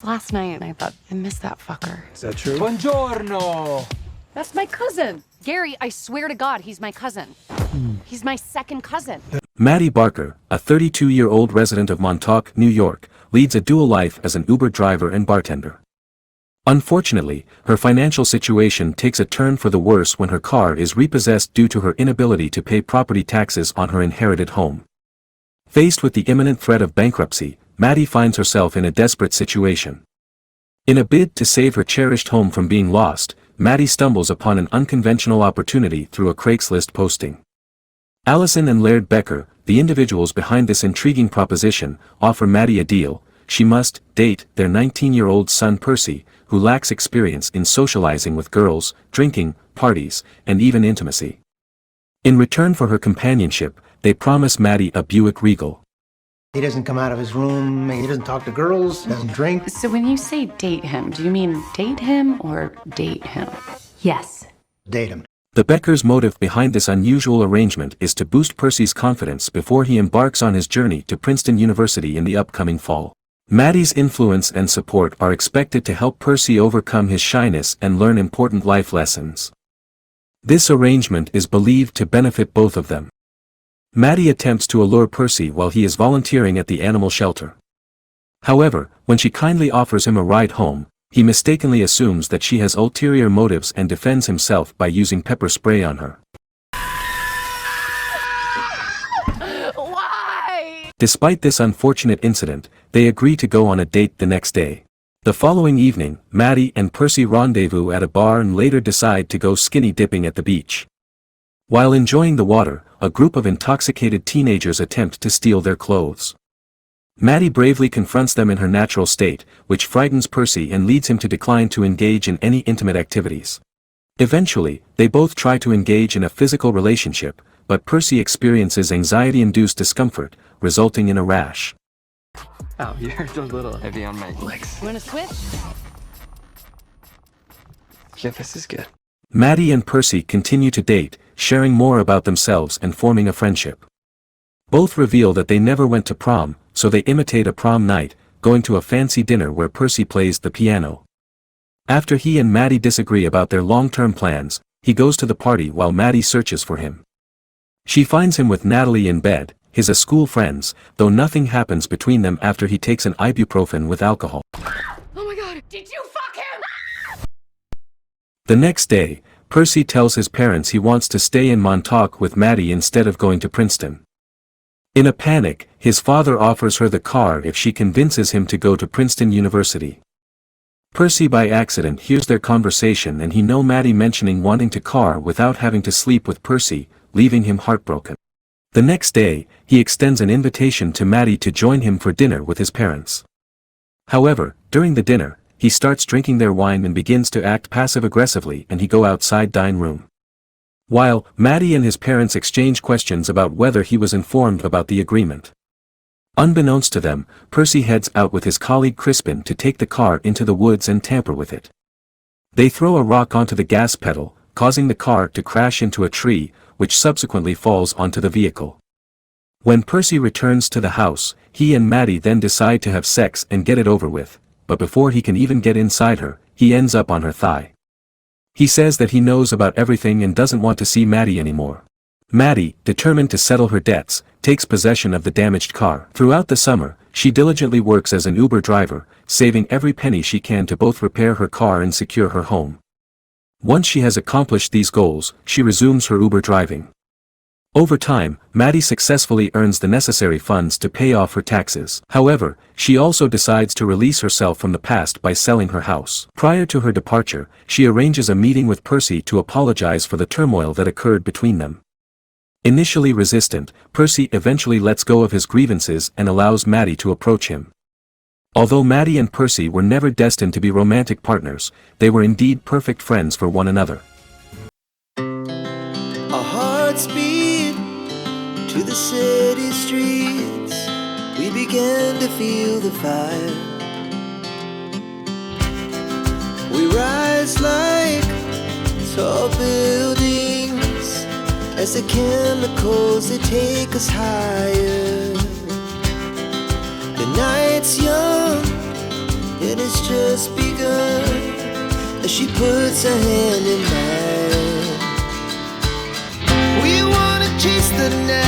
Last night, I thought, I miss that fucker. Is that true? Buongiorno! That's my cousin. Gary, I swear to God, he's my cousin. He's my second cousin. Maddie Barker, a 32-year-old resident of Montauk, New York, leads a dual life as an Uber driver and bartender. Unfortunately, her financial situation takes a turn for the worse when her car is repossessed due to her inability to pay property taxes on her inherited home. Faced with the imminent threat of bankruptcy, Maddie finds herself in a desperate situation. In a bid to save her cherished home from being lost, Maddie stumbles upon an unconventional opportunity through a Craigslist posting. Allison and Laird Becker, the individuals behind this intriguing proposition, offer Maddie a deal. She must date their 19-year-old son Percy, who lacks experience in socializing with girls, drinking, parties, and even intimacy. In return for her companionship, they promise Maddie a Buick Regal. He doesn't come out of his room, he doesn't talk to girls, doesn't drink. So when you say date him, do you mean date him or date him? Yes. Date him. The Beckers' motive behind this unusual arrangement is to boost Percy's confidence before he embarks on his journey to Princeton University in the upcoming fall. Maddie's influence and support are expected to help Percy overcome his shyness and learn important life lessons. This arrangement is believed to benefit both of them. Maddie attempts to allure Percy while he is volunteering at the animal shelter. However, when she kindly offers him a ride home, he mistakenly assumes that she has ulterior motives and defends himself by using pepper spray on her. Why? Despite this unfortunate incident, they agree to go on a date the next day. The following evening, Maddie and Percy rendezvous at a bar and later decide to go skinny dipping at the beach. While enjoying the water, a group of intoxicated teenagers attempt to steal their clothes. Maddie bravely confronts them in her natural state, which frightens Percy and leads him to decline to engage in any intimate activities. Eventually, they both try to engage in a physical relationship, but Percy experiences anxiety-induced discomfort, resulting in a rash. Oh, you're a little heavy on my legs. You wanna switch? Yeah, this is good. Maddie and Percy continue to date, sharing more about themselves and forming a friendship. Both reveal that they never went to prom, so they imitate a prom night, going to a fancy dinner where Percy plays the piano. After he and Maddie disagree about their long-term plans, he goes to the party while Maddie searches for him. She finds him with Natalie in bed, his school friends, though nothing happens between them after he takes an ibuprofen with alcohol. Oh my God, did you fuck him? The next day, Percy tells his parents he wants to stay in Montauk with Maddie instead of going to Princeton. In a panic, his father offers her the car if she convinces him to go to Princeton University. Percy by accident hears their conversation and he knows Maddie mentioning wanting to car without having to sleep with Percy, leaving him heartbroken. The next day, he extends an invitation to Maddie to join him for dinner with his parents. However, during the dinner, he starts drinking their wine and begins to act passive-aggressively and he go outside dining room. While Maddie and his parents exchange questions about whether he was informed about the agreement. Unbeknownst to them, Percy heads out with his colleague Crispin to take the car into the woods and tamper with it. They throw a rock onto the gas pedal, causing the car to crash into a tree, which subsequently falls onto the vehicle. When Percy returns to the house, he and Maddie then decide to have sex and get it over with, but before he can even get inside her, he ends up on her thigh. He says that he knows about everything and doesn't want to see Maddie anymore. Maddie, determined to settle her debts, takes possession of the damaged car. Throughout the summer, she diligently works as an Uber driver, saving every penny she can to both repair her car and secure her home. Once she has accomplished these goals, she resumes her Uber driving. Over time, Maddie successfully earns the necessary funds to pay off her taxes. However, she also decides to release herself from the past by selling her house. Prior to her departure, she arranges a meeting with Percy to apologize for the turmoil that occurred between them. Initially resistant, Percy eventually lets go of his grievances and allows Maddie to approach him. Although Maddie and Percy were never destined to be romantic partners, they were indeed perfect friends for one another. Our hearts beat to the city streets. We began to feel the fire. We rise like tall buildings as the chemicals, they take us higher. The night's young, and it's just begun. As she puts her hand in mine, we wanna chase the night.